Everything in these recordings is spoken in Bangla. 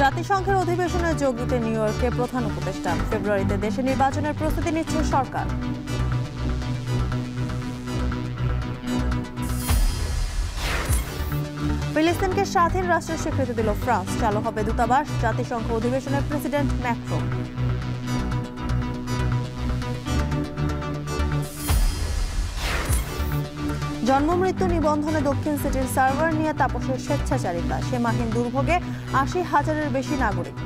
জাতিসংঘের অধিবেশনে যোগ দিতে নিউ ইয়র্কে প্রধান উপদেষ্টা। ফেব্রুয়ারিতে দেশে নির্বাচনের প্রস্তুতি নিচ্ছে সরকার। ফিলিস্তিনকে স্বাধীন রাষ্ট্রের স্বীকৃতি দিল ফ্রান্স। চালু হবে দূতাবাস। জাতিসংঘ অধিবেশনের প্রেসিডেন্ট ম্যাক্রো। জন্ম মৃত্যু নিবন্ধনে দক্ষিণ সিটির সার্ভার নিয়ে তাপসের স্বেচ্ছাচারিতা। সীমাহীন দুর্ভোগে ৮০,০০০-এর বেশি নাগরিক।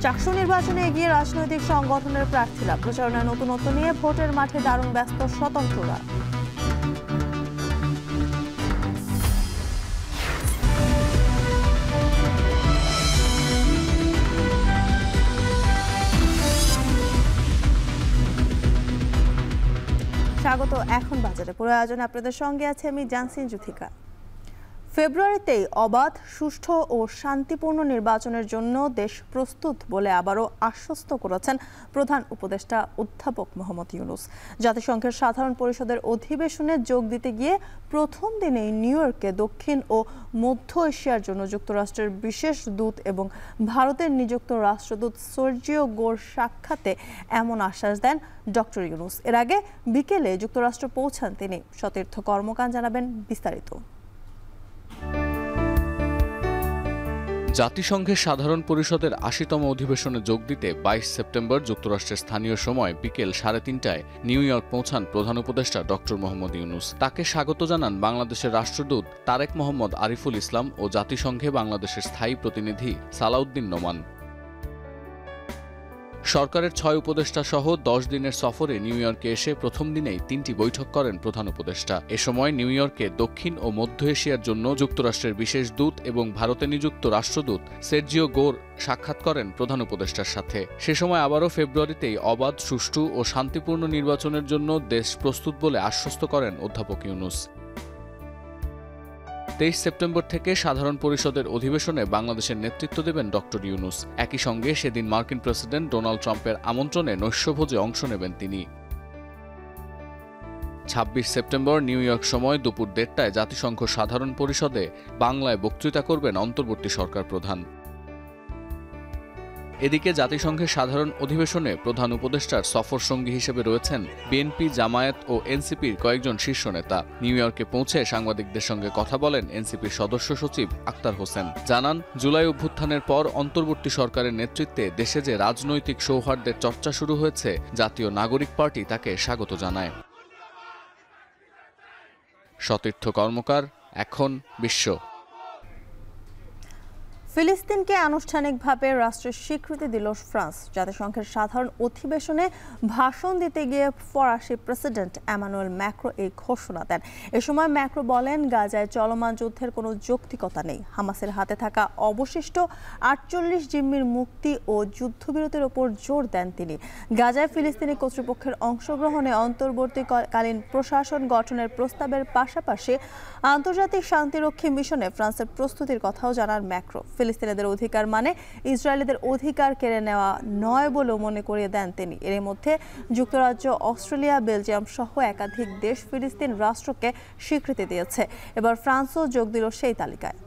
চাকসু নির্বাচনে এগিয়ে রাজনৈতিক সংগঠনের প্রার্থীরা। প্রচারণায় নতুনত্ব নিয়ে ভোটের মাঠে দারুণ ব্যস্ত স্বতন্ত্ররা। স্বাগত এখন বাজারে। পুরো আয়োজনে আপনাদের সঙ্গে আছে আমি জানসিন জুথিকা। ফেব্রুয়ারিতেই অবাধ, সুষ্ঠু ও শান্তিপূর্ণ নির্বাচনের জন্য দেশ প্রস্তুত বলে আবারও আশ্বস্ত করেছেন প্রধান উপদেষ্টা অধ্যাপক মোহাম্মদ ইউনূস। জাতিসংঘের সাধারণ পরিষদের অধিবেশনে যোগ দিতে গিয়ে প্রথম দিনেই নিউ ইয়র্কে দক্ষিণ ও মধ্য এশিয়ার জন্য যুক্তরাষ্ট্রের বিশেষ দূত এবং ভারতের নিযুক্ত রাষ্ট্রদূত সার্জিও গোর সাক্ষাতে এমন আশ্বাস দেন ডক্টর ইউনূস। এর আগে বিকেলে যুক্তরাষ্ট্র পৌঁছান তিনি। সতীর্থ কর্মকার জানাবেন বিস্তারিত। জাতিসংঘের সাধারণ পরিষদের ৮০তম অধিবেশনে যোগ দিতে ২২ সেপ্টেম্বর যুক্তরাষ্ট্রের স্থানীয় সময় বিকেল ৩:৩০টায় নিউ ইয়র্ক পৌঁছান প্রধান উপদেষ্টা ডক্টর মোহাম্মদ ইউনূস। তাকে স্বাগত জানান বাংলাদেশের রাষ্ট্রদূত তারেক মোহাম্মদ আরিফুল ইসলাম ও জাতিসংঘে বাংলাদেশের স্থায়ী প্রতিনিধি সালাউদ্দিন নোমান। সরকারের ৬ উপদেষ্টা সহ ১০ দিনের সফরে নিউ ইয়র্কে এসে প্রথম দিনেই ৩টি বৈঠক করেন প্রধান উপদেষ্টা। এ সময় নিউ ইয়র্কে দক্ষিণ ও মধ্য এশিয়ার জন্য যুক্তরাষ্ট্রের বিশেষ দূত এবং ভারতে নিযুক্ত রাষ্ট্রদূত সার্জিও গোর সাক্ষাৎ করেন প্রধান উপদেষ্টার সাথে। সে সময় আবারও ফেব্রুয়ারিতেই অবাধ, সুষ্ঠু ও শান্তিপূর্ণ নির্বাচনের জন্য দেশ প্রস্তুত বলে আশ্বস্ত করেন অধ্যাপক ইউনূস। ২৩ সেপ্টেম্বর থেকে সাধারণ পরিষদের অধিবেশনে বাংলাদেশের নেতৃত্ব দেবেন ডক্টর ইউনূস। একই সঙ্গে সেদিন মার্কিন প্রেসিডেন্ট ডোনাল্ড ট্রাম্পের আমন্ত্রণে নৈশভোজে অংশ নেবেন তিনি। ২৬ সেপ্টেম্বর নিউ ইয়র্ক সময় দুপুর ১:৩০টায় জাতিসংঘ সাধারণ পরিষদে বাংলায় বক্তৃতা করবেন অন্তর্বর্তী সরকার প্রধান। এদিকে জাতিসংঘের সাধারণ অধিবেশনে প্রধান উপদেষ্টার সফর সঙ্গী হিসেবে রয়েছেন বিএনপি, জামায়াত ও এনসিপির কয়েকজন শীর্ষ নেতা। নিউ ইয়র্কে পৌঁছে সাংবাদিকদের সঙ্গে কথা বলেন এনসিপির সদস্য সচিব আক্তার হোসেন। জানান, জুলাই অভ্যুত্থানের পর অন্তর্বর্তী সরকারের নেতৃত্বে দেশে যে রাজনৈতিক সৌহার্দ্যের চর্চা শুরু হয়েছে, জাতীয় নাগরিক পার্টি তাকে স্বাগত জানায়। সতীর্থ কর্মকার, এখন বিশ্ব। ফিলিস্তিনকে আনুষ্ঠানিকভাবে রাষ্ট্রের স্বীকৃতি দিল ফ্রান্স। জাতিসংঘের সাধারণ অধিবেশনে ভাষণ দিতে গিয়ে ফরাসি প্রেসিডেন্ট এমানুয়েল ম্যাক্রো এই ঘোষণা দেন। এ সময় ম্যাক্রো বলেন, গাজায় চলমান যুদ্ধের কোনো যৌক্তিকতা নেই। হামাসের হাতে থাকা অবশিষ্ট ৪৮ জিম্মির মুক্তি ও যুদ্ধবিরতির ওপর জোর দেন তিনি। গাজায় ফিলিস্তিনি কর্তৃপক্ষের অংশগ্রহণে অন্তর্বর্তীকালীন প্রশাসন গঠনের প্রস্তাবের পাশাপাশি আন্তর্জাতিক শান্তিরক্ষী মিশনে ফ্রান্সের প্রস্তুতির কথাও জানান ম্যাক্রো। ফিলিস্তিনিদের অধিকার মানে ইসরায়েলিদের অধিকার কেড়ে নেওয়া নয় বলেও মনে করিয়ে দেন তিনি। এর মধ্যে যুক্তরাজ্য, অস্ট্রেলিয়া, বেলজিয়াম সহ একাধিক দেশ ফিলিস্তিন রাষ্ট্রকে স্বীকৃতি দিয়েছে। এবার ফ্রান্সও যোগ দিল সেই তালিকায়।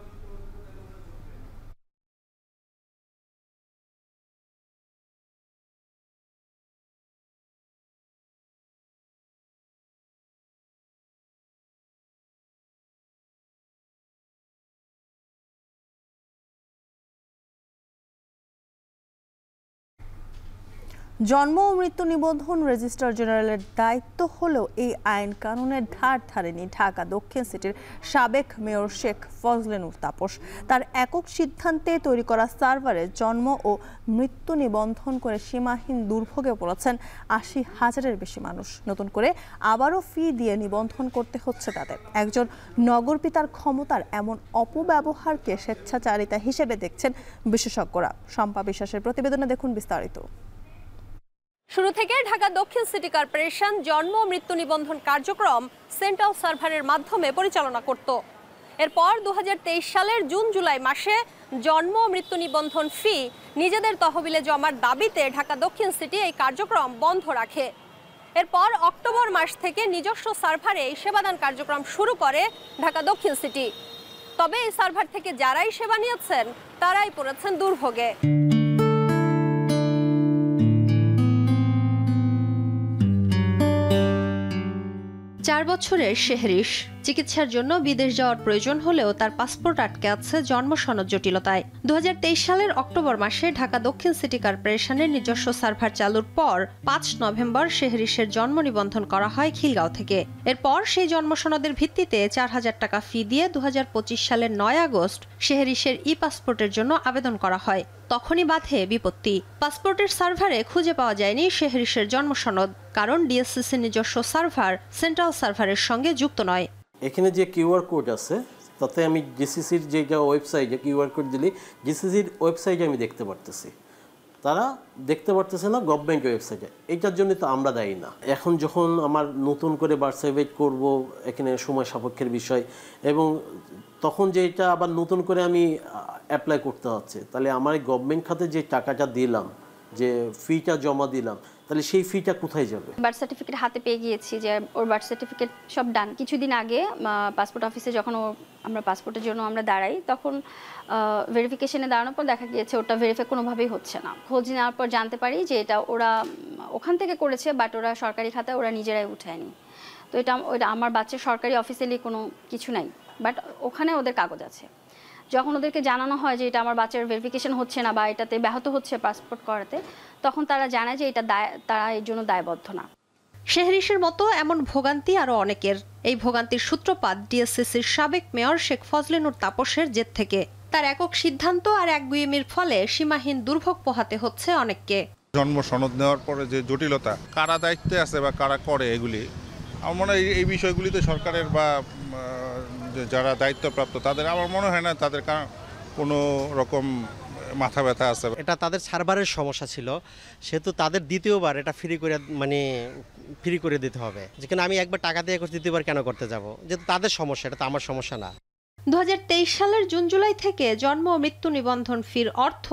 জন্ম ও মৃত্যু নিবন্ধন রেজিস্ট্রার জেনারেলের দায়িত্ব হলেও এই আইন কানুনের ধার ধারেনি ঢাকা দক্ষিণ সিটির সাবেক মেয়র শেখ ফজলে নূর তাপস। তার একক সিদ্ধান্তে তৈরি করা সার্ভারে জন্ম ও মৃত্যু নিবন্ধন করে সীমাহীন দুর্ভোগে পড়েছেন ৮০,০০০-এর বেশি মানুষ। নতুন করে আবারও ফি দিয়ে নিবন্ধন করতে হচ্ছে তাদের। একজন নগরপিতার ক্ষমতার এমন অপব্যবহারকে স্বেচ্ছাচারিতা হিসেবে দেখছেন বিশেষজ্ঞরা। শম্পা বিশ্বাসের প্রতিবেদনে দেখুন বিস্তারিত। শুরু থেকে ঢাকা দক্ষিণ সিটি কর্পোরেশন জন্ম ও মৃত্যু নিবন্ধন কার্যক্রম সেন্ট্রাল সার্ভারের মাধ্যমে পরিচালনা করত। এরপর ২০২৩ সালের জুন-জুলাই মাসে জন্ম ও মৃত্যু নিবন্ধন ফি নিজেদের তহবিলে জমার দাবিতে ঢাকা দক্ষিণ সিটি এই কার্যক্রম বন্ধ রাখে। এরপর অক্টোবর মাস থেকে নিজস্ব সার্ভারে এই সেবাদান কার্যক্রম শুরু করে ঢাকা দক্ষিণ সিটি। তবে এই সার্ভার থেকে যারাই সেবা নিয়েছেন তারাই পড়েছেন দুর্ভোগে। 4 বছরের শেহরিশ চিকিৎসার জন্য বিদেশ যাওয়ার প্রয়োজন হলেও তার পাসপোর্ট আটকে আছে জন্ম সনদ জটিলতায়। 2023 সালের অক্টোবর মাসে ঢাকা দক্ষিণ সিটি কর্পোরেশনের নিজস্ব সার্ভার চালুর পর 5 নভেম্বর শেহরিশের জন্ম নিবন্ধন করা হয় খিলগাঁও থেকে। এরপর সেই জন্ম সনদের ভিত্তিতে 4000 টাকা ফি দিয়ে 2025 সালের 9 আগস্ট শেহরিশের ই পাসপোর্টের জন্য আবেদন করা হয়। তখনই বাধে বিপত্তি। পাসপোর্টের সার্ভারে খুঁজে পাওয়া যায়নি শেহরিশের জন্ম সনদ, কারণ ডিএসসিসির নিজস্ব সার্ভার সেন্ট্রাল সার্ভারের সঙ্গে যুক্ত নয়। এখানে যে কিউআর কোড আছে তাতে আমি জিসিসির যে ওয়েবসাইটে কিউআর কোড দিলে জিসিসির ওয়েবসাইটে আমি দেখতে পারতেছি, তারা দেখতে পারতেছে না গভর্নমেন্ট ওয়েবসাইটে। এইটার জন্য তো আমরা দায়ী না। এখন যখন আমার নতুন করে বার্থ সার্টিফিকেট করব, এখানে সময় সাপেক্ষের বিষয়, এবং তখন যে এটা আবার নতুন করে আমি অ্যাপ্লাই করতে হচ্ছে, তাহলে আমার গভর্নমেন্ট খাতে যে টাকাটা দিলাম, যে ফিটা জমা দিলাম, তাহলে সেই ফিটা কোথায় যাবে? বার্থ সার্টিফিকেট হাতে পেয়ে গিয়েছি, যে ওর বার্থ সার্টিফিকেট সব ডান। কিছুদিন আগে পাসপোর্ট অফিসে যখন আমরা পাসপোর্টের জন্য আমরা দাঁড়াই, তখন ভেরিফিকেশনে দাঁড়ানোর পর দেখা গিয়েছে ওটা ভেরিফাই কোনোভাবেই হচ্ছে না। খোঁজ নেওয়ার পর জানতে পারি যে এটা ওরা ওখান থেকে করেছে, বাট ওরা সরকারি খাতায় ওরা নিজেরাই উঠায়নি। তো ওইটা আমার বাচ্চার সরকারি অফিসিয়ালি কোনো কিছু নাই, বাট ওখানে ওদের কাগজ আছে। যখন ওদেরকে জানানো হয় যে এটা আমার বাচ্চার ভেরিফিকেশন হচ্ছে না বা এটাতে ব্যাহত হচ্ছে পাসপোর্ট করাতে, তখন তারা জানায় যে এটা তারা এর জন্য দায়বদ্ধ না। শেহরিশের মতো এমন ভোগান্তি আরও অনেকের। এই ভোগান্তির সূত্রপাত ডিএসসিসির সাবেক মেয়র শেখ ফজলেনুর তাপসের জেদ থেকে। তার একক সিদ্ধান্ত আর একগুঁয়েমির ফলে সীমাহীন দুর্ভোগ পোহাতে হচ্ছে অনেককে। জন্ম সনদ নেওয়ার পরে যে জটিলতা, কারা দায়িত্বে আছে বা কারা করে, এগুলি আমার মনে হয় এই বিষয়গুলিতে সরকারের বা যারা দায়িত্বপ্রাপ্ত তাদের আমার মনে হয় না তাদের কোনো রকম মাথা ব্যথা আছে। এটা তাদের সার্ভারের সমস্যা ছিল, সেহেতু তাদের দ্বিতীয়বার এটা ফ্রি করে দিতে হবে। যেখানে আমি একবার টাকা দিয়ে করছি, দ্বিতীয়বার কেন করতে যাব? যেহেতু তাদের সমস্যা, এটা তো আমার সমস্যা না। 2023 সালের জুন জুলাই থেকে জন্ম ও মৃত্যু নিবন্ধন ফির অর্থ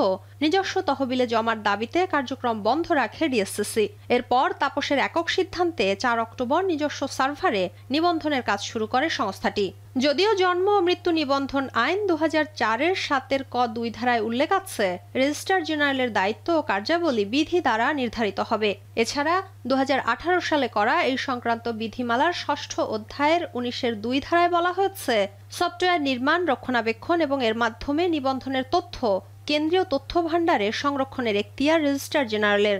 নিজস্ব তহবিলে জমার দাবিতে কার্যক্রম বন্ধ রাখে ডিএসসিসি। এরপর তাপসের একক সিদ্ধান্তে 4 অক্টোবর নিজস্ব সার্ভারে নিবন্ধনের কাজ শুরু করে সংস্থাটি। যদিও জন্ম ও মৃত্যু নিবন্ধন আইন 2004-এর 7-এর ক 2 ধারায় উল্লেখ আছে রেজিস্ট্রার জেনারেলের দায়িত্ব ও কার্যাবলী বিধি দ্বারা নির্ধারিত হবে। এছাড়া 2018 সালে করা এই সংক্রান্ত বিধিমালার 6ষ্ঠ অধ্যায়ের 19-এর 2 ধারায় বলা হয়েছে সফটওয়্যার নির্মাণ, রক্ষণাবেক্ষণ এবং এর মাধ্যমে নিবন্ধনের তথ্য কেন্দ্রীয় তথ্য ভাণ্ডারে সংরক্ষণের এখতিয়ার রেজিস্ট্রার জেনারেলের।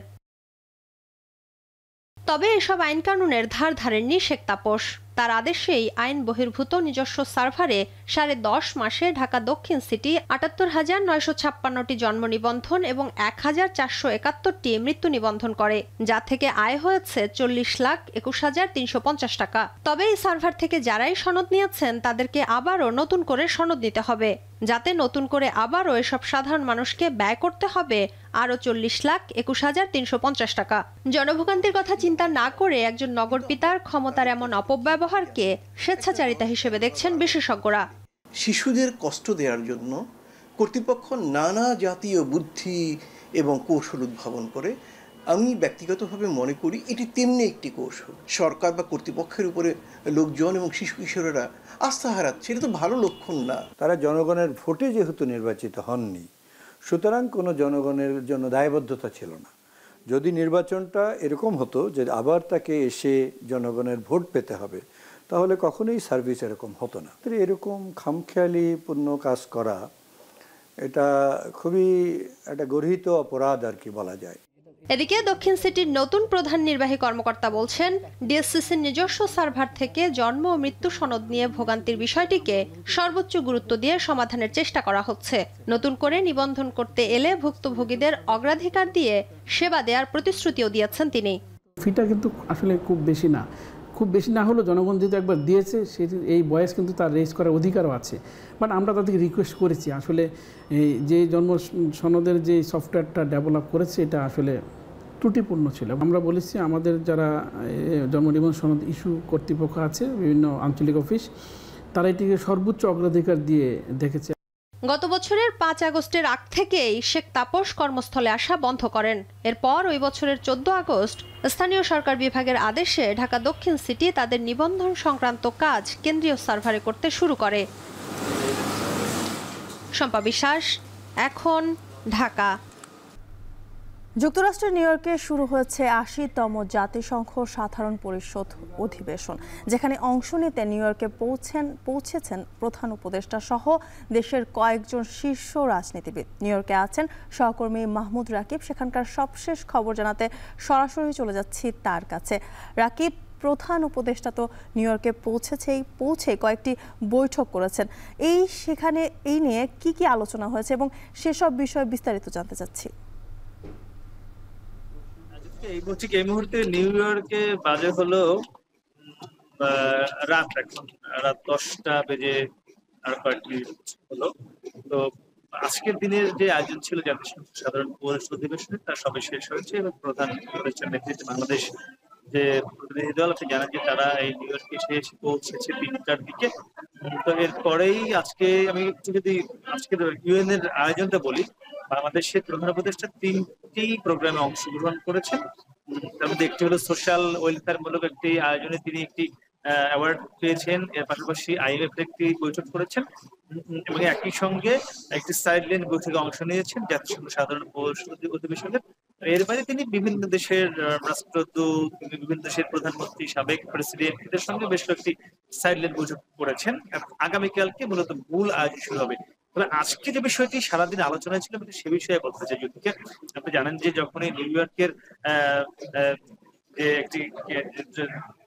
তবে এসব আইন কানুনের ধার ধারেননি শেখ তাপস। তার আদেশেই আইন বহির্ভূত নিজস্ব সার্ভারে 10.5 মাসে ঢাকা দক্ষিণ সিটি 78,956টি জন্ম নিবন্ধন এবং 1,471টি মৃত্যু নিবন্ধন করে, যা থেকে আয় হয়েছে 40,21,350 টাকা। তবে এই সার্ভার থেকে যারাই সনদ নিয়েছেন তাদেরকে আবারও নতুন করে সনদ নিতে হবে, যাতে নতুন করে আবারও এসব সাধারণ মানুষকে ব্যয় করতে হবে আরও 40,21,350 টাকা। জনভোগান্তির কথা চিন্তা না করে একজন নগর পিতার ক্ষমতার এমন অপব্যবহারকে স্বেচ্ছাচারিতা হিসেবে দেখছেন বিশেষজ্ঞরা। শিশুদের কষ্ট দেওয়ার জন্য কর্তৃপক্ষ নানা জাতীয় বুদ্ধি এবং কৌশল উদ্ভাবন করে। আমি ব্যক্তিগতভাবে মনে করি এটি তেমনি একটি কৌশল। সরকার বা কর্তৃপক্ষের উপরে লোকজন এবং শিশু কিশোরেরা আস্থা হারাচ্ছে, এটা তো ভালো লক্ষণ না। তারা জনগণের ভোটে যেহেতু নির্বাচিত হননি, সুতরাং কোনো জনগণের জন্য দায়বদ্ধতা ছিল না। যদি নির্বাচনটা এরকম হতো যে আবার তাকে এসে জনগণের ভোট পেতে হবে, তাহলে কখনোই সার্ভিস এরকম হতো না। এরকম খামখেয়ালিপূর্ণ কাজ করা, এটা খুবই একটা গর্হিত অপরাধ আর কি বলা যায়। এদিকে দক্ষিণ সিটির নতুন প্রধান নির্বাহী কর্মকর্তা বলছেন ডিএসসিসির নিজস্ব সার্ভার থেকে জন্ম ও মৃত্যু সনদ নিয়ে ভোগান্তির বিষয়টিকে সর্বোচ্চ গুরুত্ব দিয়ে সমাধানের চেষ্টা করা হচ্ছে। নতুন করে নিবন্ধন করতে এলে ভুক্তভোগীদের অগ্রাধিকার দিয়ে সেবা দেওয়ার প্রতিশ্রুতিও দিয়েছেন তিনি। ফিটা কিন্তু আসলে খুব বেশি না হলেও জনগণ যেহেতু একবার দিয়েছে, সে এই বয়স কিন্তু তার রেজ করার অধিকারও আছে। বাট আমরা তাদেরকে রিকোয়েস্ট করেছি, আসলে এই যে জন্ম সনদের যে সফটওয়্যারটা ডেভেলপ করেছে এটা আসলে ত্রুটিপূর্ণ ছিল। আমরা বলেছি আমাদের যারা জন্ম নিবন্ধন সনদ ইস্যু কর্তৃপক্ষ আছে, বিভিন্ন আঞ্চলিক অফিস, তারা এটিকে সর্বোচ্চ অগ্রাধিকার দিয়ে দেখেছে। গত বছরের 5 আগস্টের আগ থেকেই শেখ তাপস কর্মস্থলে আসা বন্ধ করেন। এরপর ওই বছরের 14 আগস্ট স্থানীয় সরকার বিভাগের আদেশে ঢাকা দক্ষিণ সিটি তাদের নিবন্ধন সংক্রান্ত কাজ কেন্দ্রীয় সার্ভারে করতে শুরু করে। শম্পা বিশ্বাস, এখন, ঢাকা। যুক্তরাষ্ট্রের নিউ ইয়র্কে শুরু হয়েছে ৮০তম জাতিসংঘ সাধারণ পরিষদ অধিবেশন, যেখানে অংশ নিতে নিউ ইয়র্কে পৌঁছেছেন প্রধান উপদেষ্টা সহ দেশের কয়েকজন শীর্ষ রাজনীতিবিদ। নিউ ইয়র্কে আছেন সহকর্মী মাহমুদ রাকিব। সেখানকার সবশেষ খবর জানাতে সরাসরি চলে যাচ্ছি তার কাছে। রাকিব, প্রধান উপদেষ্টা তো নিউ ইয়র্কে পৌঁছে কয়েকটি বৈঠক করেছেন। সেখানে এই নিয়ে কি আলোচনা হয়েছে এবং সেসব বিষয়ে বিস্তারিত জানতে চাচ্ছি। এই মুহূর্তে নিউ ইয়র্কে বাজে হলো রাত 10টা বেজে আর কয়েক মিনিট হলো। তো আজকের দিনের যে আয়োজন ছিল জাতিসংঘ সাধারণ পরিষদ অধিবেশনে, তার সবে শেষ হয়েছে এবং প্রধান উপদেষ্টার নেতৃত্বে বাংলাদেশ যে প্রতিনিধি দল, আপনি জানেন যে তারা এই নিউ ইয়র্কে এসে পৌঁছেছে 3টার দিকে। তো এরপরেই আজকে আমি একটু যদি আজকের ইউএন এর আয়োজনটা বলি, বাংলাদেশের প্রধান উপদেষ্টা 3টি প্রোগ্রামে অংশগ্রহণ করেছেন। তার মধ্যে একটি হলো সোশ্যাল ওয়েলফেয়ার মূলক একটি আয়োজনে তিনি একটি অ্যাওয়ার্ড পেয়েছেন। এর পাশাপাশি IMF এর একটি বৈঠক করেছেন এবং একই সঙ্গে একটি সাইডলাইন বৈঠকে অংশ নিয়েছেন জাতিসংঘ সাধারণ পরিষদ অধিবেশনের। এর বাইরে তিনি বিভিন্ন দেশের রাষ্ট্রদূত, বিভিন্ন দেশের প্রধানমন্ত্রী, সাবেক প্রেসিডেন্টদের সঙ্গে বেশ কয়েকটি সাইডলাইন বৈঠক করেছেন। আগামীকালকে মূলত মূল আয়োজন শুরু হবে। তবে আজকে যে বিষয়টি সারাদিন আলোচনায় ছিল সে বিষয়ে বলতে চাই। যদিকে আপনি জানেন যে যখনই নিউ ইয়র্কের যে একটি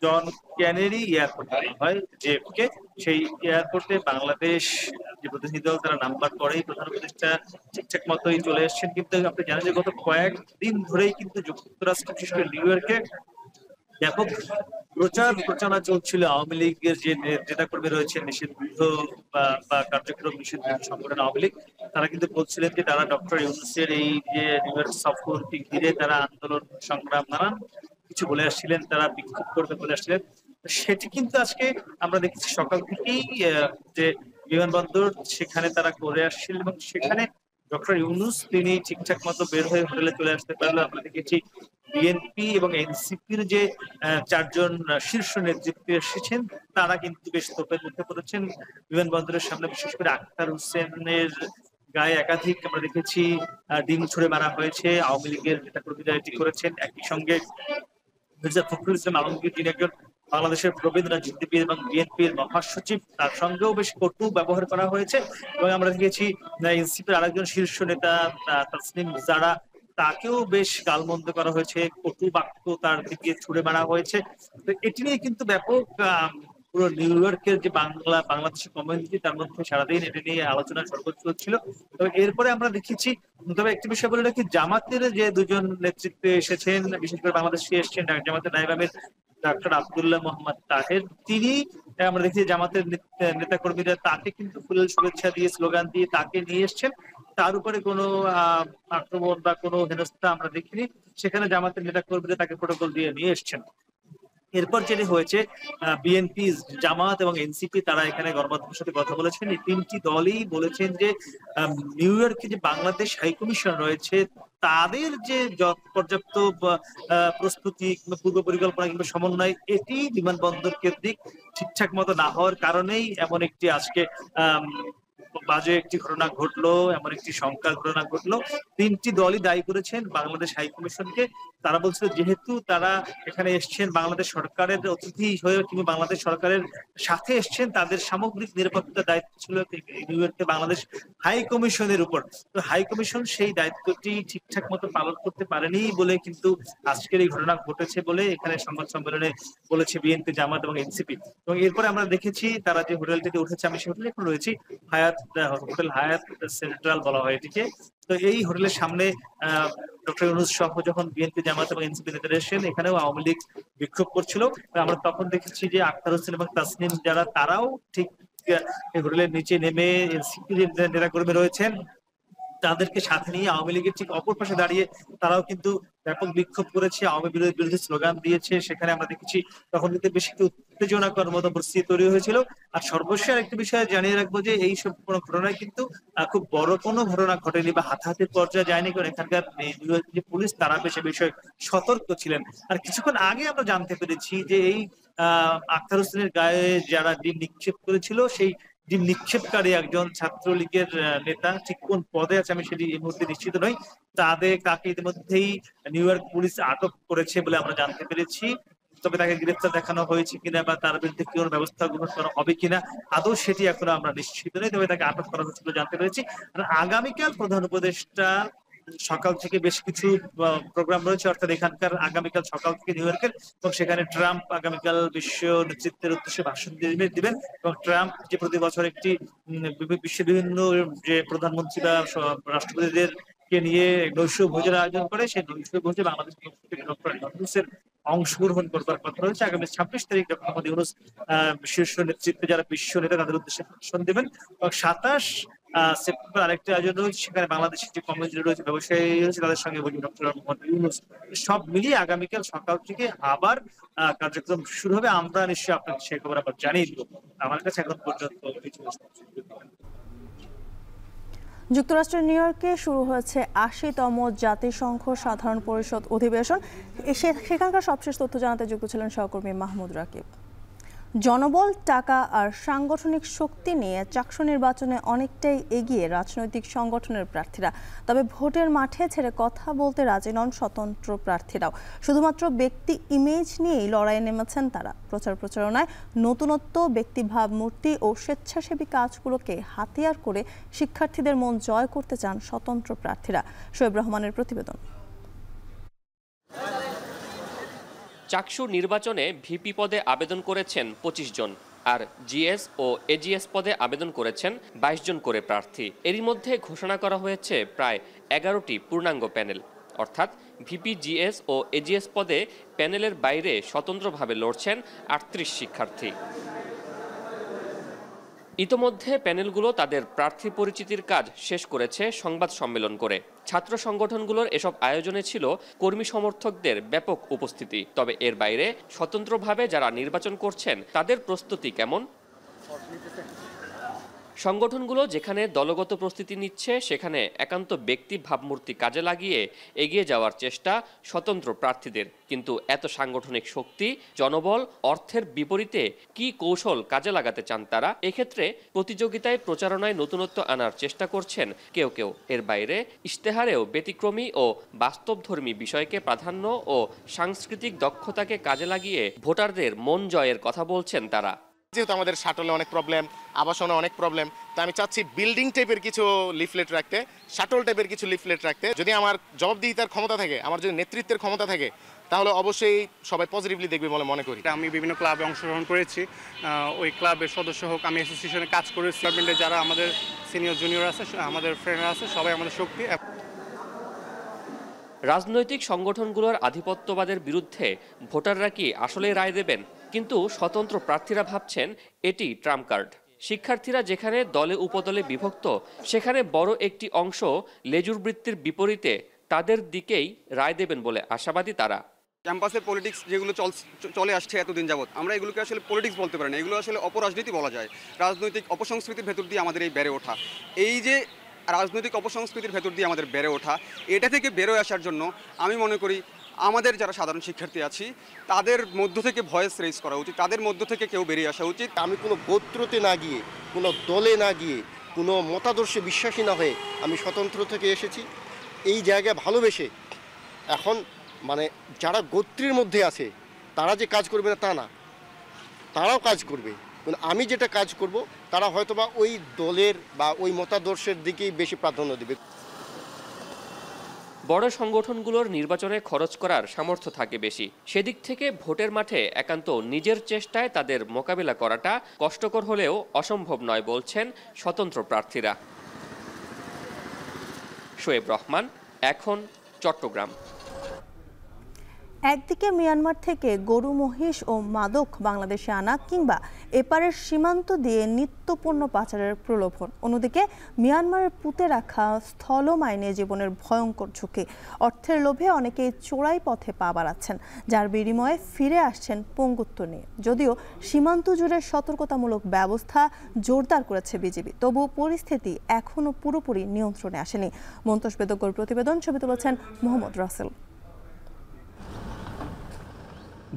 জন কেনেডি এয়ারপোর্ট হয় JFK, সেই এয়ারপোর্টে বাংলাদেশ যে প্রতিনিধি দল তারা নাম্বার পরেই প্রধান উপদেষ্টা ঠিকঠাক মতোই চলে এসেছেন। কিন্তু আপনি জানেন যে গত কয়েকদিন ধরেই কিন্তু যুক্তরাষ্ট্র, বিশেষ করে নিউ ইয়র্কে ব্যাপক প্রচারণা চলছিল আওয়ামী লীগের যে নেতাকর্মী রয়েছে নিষিদ্ধ বা কার্যক্রম নিষিদ্ধ সংগঠন আওয়ামী লীগ, তারা কিন্তু বলছিলেন যে তারা ডক্টর ইউনূসের এই যে নিউ ইয়র্ক সফরকে ঘিরে তারা আন্দোলন সংগ্রাম নানান কিছু বলে আসছিলেন, তারা বিক্ষোভ করবে বলে আসছিলেন। সেটি কিন্তু আজকে আমরা দেখছি সকাল থেকেই যে বিমানবন্দর সেখানে তারা করে আসছিলেন এবং সেখানে ডক্টর ইউনূস তিনি ঠিকঠাক মতো বের হয়ে হোটেলে চলে আসতে পারলো। আমরা দেখেছি বিএনপি এবং এনসিপির যে 4জন শীর্ষ নেতৃত্বে এসেছেন তারা কিন্তু বেশ তোপের মুখে পড়েছেন বিমানবন্দরের সামনে। বিশেষ করে আখতার হোসেনের গায়ে একাধিক আমরা দেখেছি ডিম ছুড়ে মারা হয়েছে। আওয়ামী লীগের নেতাকর্মীরা এটি করেছেন। একই সঙ্গে মির্জা ফখরুল ইসলাম আলমগীর, যিনি একজন বাংলাদেশের প্রবীণ রাজনীতিবিদ এবং বিএনপির মহাসচিব, তার সঙ্গেও বেশ কটু ব্যবহার করা হয়েছে। এবং আমরা দেখেছি এনসিপির আরেকজন শীর্ষ নেতা তাসনিম জারা, তাকেও বেশ গালমন্দ করা হয়েছে, কটু বাক্য তার দিকে ছুড়ে মারা হয়েছে। তো এটি নিয়ে কিন্তু ব্যাপক পুরো নিউ ইয়র্কের যে বাংলাদেশের কমিউনিটি, তার মধ্যে সারাদিন এটা নিয়ে আলোচনা সর্বোচ্চ ছিল। তবে এরপরে আমরা দেখেছি, তবে একটি বিষয় বলে রাখি, জামাতের যে 2জন নেতৃত্বে এসেছেন, বিশেষ করে বাংলাদেশে এসেছেন জামাতের নায়েব আমির ডক্টর আব্দুল্লাহ মোহাম্মদ তাহের, তিনি আমরা দেখছি জামাতের নেতাকর্মীরা তাকে কিন্তু ফুলেল শুভেচ্ছা দিয়ে, স্লোগান দিয়ে তাকে নিয়ে এসছেন। তার উপরে কোনো আক্রমণ বা কোনো হেনস্থা আমরা দেখিনি। সেখানে জামাতের নেতাকর্মীরা তাকে প্রোটোকল দিয়ে নিয়ে এসছেন। এরপর যেটি হয়েছে, বিএনপি, জামাত এবং এনসিপি তারা এখানে গণমাধ্যমের সাথে কথা বলেছেন। এই 3টি দলই বলেছেন যে নিউ ইয়র্কে যে বাংলাদেশ হাইকমিশন রয়েছে তাদের যে পর্যাপ্ত প্রস্তুতি কিংবা পূর্ব পরিকল্পনা কিংবা সমন্বয়, এটি বিমানবন্দর কেন্দ্রিক ঠিকঠাক মতো না হওয়ার কারণেই এমন একটি আজকে বাজে একটি ঘটনা ঘটলো, এমন একটি শঙ্কার ঘটনা ঘটলো। 3টি দলই দায়ী করেছেন বাংলাদেশ হাইকমিশনকে। তারা বলছিল যেহেতু তারা এখানে এসছেন বাংলাদেশ সরকারের অতিথি হয়ে কিংবা বাংলাদেশ সরকারের সাথে এসছেন, তাদের সামগ্রিক নিরাপত্তার দায়িত্ব ছিল নিউ ইয়র্কে বাংলাদেশ হাই কমিশনের উপর। তো হাই কমিশন সেই দায়িত্বটি ঠিকঠাক মতো পালন করতে পারেনি বলে কিন্তু আজকের এই ঘটনা ঘটেছে বলে এখানে সংবাদ সম্মেলনে বলেছে বিএনপি, জামাত এবং এনসিপি। এবং এরপরে আমরা দেখেছি তারা যে হোটেলটিতে উঠেছে, আমি সেই হোটেলে এখন রয়েছি, হোটেল হায়াত সেন্ট্রাল বলা হয় এটিকে। তো এই হোটেলের সামনে ডক্টর ইউনূস সহ যখন বিএনপি, জামাত এবং এনসিপি নেতারা এসেছেন, এখানেও আওয়ামী লীগ বিক্ষোভ করছিল। আমরা তখন দেখেছি যে আখতার হোসেন এবং তাসনিম যারা, তারাও ঠিক হোটেলের নিচে নেমে এনসিপি নেতাকর্মী রয়েছেন তাদেরকে সাথে নিয়ে আওয়ামী লীগের ঠিক অপর পাশে দাঁড়িয়ে তারাও কিন্তু ব্যাপক বিক্ষোভ করেছে, আওয়ামী বিরোধী স্লোগান দিয়েছে। সেখানে আমরা দেখেছি তখন কিন্তু বেশি একটু উত্তেজনাকর মতো পরিস্থিতি তৈরি হয়েছিল। আর সর্বশেষ আরেকটি বিষয় জানিয়ে রাখবো যে এই সব কোনো ঘটনায় কিন্তু খুব বড় কোনো ঘটনা ঘটেনি বা হাতাহাতির পর্যায়ে যায়নি, কারণ এখানকার যে পুলিশ তারা বেশ বিষয়ে সতর্ক ছিলেন। আর কিছুক্ষণ আগে আমরা জানতে পেরেছি যে এই আখতার হোসেনের গায়ে যারা ডিম নিক্ষেপ করেছিল সেই যে নিক্ষেপকারী একজন ছাত্রলীগের নেতা ঠিক কোন পদে আছে আমি সেটি এই মুহূর্তে নিশ্চিত নই। তাকে ইতিমধ্যেই নিউ ইয়র্ক পুলিশ আটক করেছে বলে আমরা জানতে পেরেছি। তবে তাকে গ্রেফতার দেখানো হয়েছে কিনা বা তার বিরুদ্ধে কি কোনো ব্যবস্থা গ্রহণ করা হবে কিনা আদৌ সেটি এখনো আমরা নিশ্চিত নই। তবে তাকে আটক করা হয়েছে বলে জানতে পেরেছি। আর আগামীকাল প্রধান উপদেষ্টা সকাল থেকে বেশ কিছু প্রোগ্রাম রয়েছে, অর্থাৎ এখানকার আগামীকাল সকাল থেকে নিউ ইয়র্কের, এবং সেখানে ট্রাম্প আগামীকাল বিশ্ব নেতৃত্বের উদ্দেশ্যে ভাষণ দিবেন। এবং ট্রাম্প যে প্রতি বছর একটি বিশ্বের বিভিন্ন যে প্রধানমন্ত্রী বা রাষ্ট্রপতিদের কে নিয়ে নৈশ ভোজের আয়োজন করে, সেই নৈশ ভোজে বাংলাদেশের অংশগ্রহণ করবার কথা রয়েছে। আগামী 26 তারিখ ডক্টর মোহাম্মদ ইউনূস শীর্ষ নেতৃত্বে যারা বিশ্ব নেতা তাদের উদ্দেশ্যে ভাষণ দেবেন। এবং 27 সেপ্টেম্বর আরেকটি আয়োজন রয়েছে, সেখানে বাংলাদেশের যে কমিউনিটি রয়েছে, ব্যবসায়ী রয়েছে, তাদের সঙ্গে ডক্টর মোহাম্মদ ইউনূস। সব মিলিয়ে আগামীকাল সকাল থেকে আবার কার্যক্রম শুরু হবে। আমরা নিশ্চয়ই আপনাকে সেই খবর আবার জানিয়ে দিব। আমার কাছে এখন পর্যন্ত যুক্তরাষ্ট্রের নিউ ইয়র্কে শুরু হয়েছে ৮০তম জাতিসংঘ সাধারণ পরিষদ অধিবেশন। সেখানকার সবশেষ তথ্য জানাতে যুক্ত ছিলেন সহকর্মী মাহমুদ রাকিব। জনবল, টাকা আর সাংগঠনিক শক্তি নিয়ে চাকসু নির্বাচনে অনেকটাই এগিয়ে রাজনৈতিক সংগঠনের প্রার্থীরা। তবে ভোটের মাঠে ছেড়ে কথা বলতে রাজি নন স্বতন্ত্র প্রার্থীরাও। শুধুমাত্র ব্যক্তি ইমেজ নিয়েই লড়াইয়ে নেমেছেন তারা। প্রচারণায় নতুনত্ব, ব্যক্তি ভাবমূর্তি ও স্বেচ্ছাসেবী কাজগুলোকে হাতিয়ার করে শিক্ষার্থীদের মন জয় করতে চান স্বতন্ত্র প্রার্থীরা। শোয়েব রহমানের প্রতিবেদন। চাকসু নির্বাচনে ভিপি পদে আবেদন করেছেন ২৫ জন, আর জিএস ও এজিএস পদে আবেদন করেছেন ২২ জন করে প্রার্থী। এরই মধ্যে ঘোষণা করা হয়েছে প্রায় ১১টি পূর্ণাঙ্গ প্যানেল, অর্থাৎ ভিপি, জিএস ও এজিএস পদে প্যানেলের বাইরে স্বতন্ত্রভাবে লড়ছেন ৩৮ শিক্ষার্থী। ইতোমধ্যে প্যানেলগুলো তাদের প্রার্থী পরিচিতির কাজ শেষ করেছে সংবাদ সম্মেলন করে। ছাত্র সংগঠনগুলোর এসব আয়োজনে ছিল কর্মী সমর্থকদের ব্যাপক উপস্থিতি। তবে এর বাইরে স্বতন্ত্রভাবে যারা নির্বাচন করছেন তাদের প্রস্তুতি কেমন? সংগঠনগুলো যেখানে দলগত প্রস্তুতি নিচ্ছে, সেখানে একান্ত ব্যক্তি ভাবমূর্তি কাজে লাগিয়ে এগিয়ে যাওয়ার চেষ্টা স্বতন্ত্র প্রার্থীদের। কিন্তু এত সাংগঠনিক শক্তি, জনবল, অর্থের বিপরীতে কি কৌশল কাজে লাগাতে চান তারা? এক্ষেত্রে প্রতিযোগিতায়, প্রচারণায় নতুনত্ব আনার চেষ্টা করছেন কেউ কেউ। এর বাইরে ইশতেহারেও ব্যতিক্রমী ও বাস্তবধর্মী বিষয়কে প্রাধান্য ও সাংস্কৃতিক দক্ষতাকে কাজে লাগিয়ে ভোটারদের মন জয়ের কথা বলছেন তারা। যেহেতু আমাদের শাটলে অনেক প্রবলেম, আবাসনে অনেক প্রবলেম, তো আমি চাচ্ছি বিল্ডিং টাইপের কিছু লিফলেট রাখতে, শাটল টাইপের কিছু লিফলেট রাখতে। যদি আমার জবাবদিহিতার ক্ষমতা থাকে, আমার যদি নেতৃত্বের ক্ষমতা থাকে, তাহলে অবশ্যই সবাই পজিটিভলি দেখবে বলে মনে করি। আমি বিভিন্ন ক্লাবে অংশগ্রহণ করেছি, ওই ক্লাবের সদস্য হোক, আমি অ্যাসোসিয়েশনে কাজ করেছি। গভর্নমেন্টে যারা আমাদের সিনিয়র জুনিয়র আছে, আমাদের ফ্রেন্ডরা আছে, সবাই আমাদের শক্তি। রাজনৈতিক সংগঠনগুলোর আধিপত্যবাদের বিরুদ্ধে ভোটাররা কি আসলে রায় দেবেন? কিন্তু স্বতন্ত্র প্রার্থীরা ভাবছেন এটি ট্রাম্প কার্ড। শিক্ষার্থীরা যেখানে দলে উপদলে বিভক্ত, সেখানে বড় একটি অংশ লেজুর বৃত্তির বিপরীতে তাদের দিকেই রায় দেবেন বলে আশাবাদী তারা। ক্যাম্পাসের পলিটিক্স যেগুলো চলে আসছে এতদিন যাবৎ, আমরা এগুলোকে আসলে পলিটিক্স বলতে পারি না, এগুলো আসলে অপরাজনীতি বলা যায়। রাজনৈতিক অপসংস্কৃতির ভেতর দিয়ে আমাদের এই বেড়ে ওঠা, এই যে রাজনৈতিক অপসংস্কৃতির ভেতর দিয়ে আমাদের বেড়ে ওঠা, এটা থেকে বেরোয় আসার জন্য আমি মনে করি আমাদের যারা সাধারণ শিক্ষার্থী আছি তাদের মধ্য থেকে ভয়েস রেজ করা উচিত, তাদের মধ্য থেকে কেউ বেরিয়ে আসা উচিত। আমি কোনো গোত্রতে না গিয়ে, কোনো দলে না গিয়ে, কোনো মতাদর্শে বিশ্বাসী না হয়ে আমি স্বতন্ত্র থেকে এসেছি। এই জায়গায় ভালোবেসে এখন মানে যারা গোত্রের মধ্যে আছে তারা যে কাজ করবে না তা না, তারাও কাজ করবে। কিন্তু আমি যেটা কাজ করব তারা হয়তোবা ওই দলের বা ওই মতাদর্শের দিকেই বেশি প্রাধান্য দেবে। বড় সংগঠনগুলোর নির্বাচনে খরচ করার সামর্থ্য থাকে বেশি। সেদিক থেকে ভোটের মাঠে একান্ত নিজের চেষ্টায় তাদের মোকাবিলা করাটা কষ্টকর হলেও অসম্ভব নয় বলছেন স্বতন্ত্র প্রার্থীরা। শোয়েব রহমান, এখন, চট্টগ্রাম। একদিকে মিয়ানমার থেকে গরু, মহিষ ও মাদক বাংলাদেশে আনা কিংবা এপারের সীমান্ত দিয়ে নিত্যপণ্য পাচারের প্রলোভন, অন্যদিকে মিয়ানমারের পুঁতে রাখা স্থল মাইনে জীবনের ভয়ঙ্কর ঝুঁকি। অর্থের লোভে অনেকেই চোরাই পথে পা বাড়াচ্ছেন, যার বিনিময়ে ফিরে আসছেন পঙ্গুত্ব নিয়ে। যদিও সীমান্ত জুড়ে সতর্কতামূলক ব্যবস্থা জোরদার করেছে বিজিবি, তবু পরিস্থিতি এখনও পুরোপুরি নিয়ন্ত্রণে আসেনি। মন্তোষ বেদজ্ঞর প্রতিবেদন, ছবি তুলেছেন মোহাম্মদ রাসেল।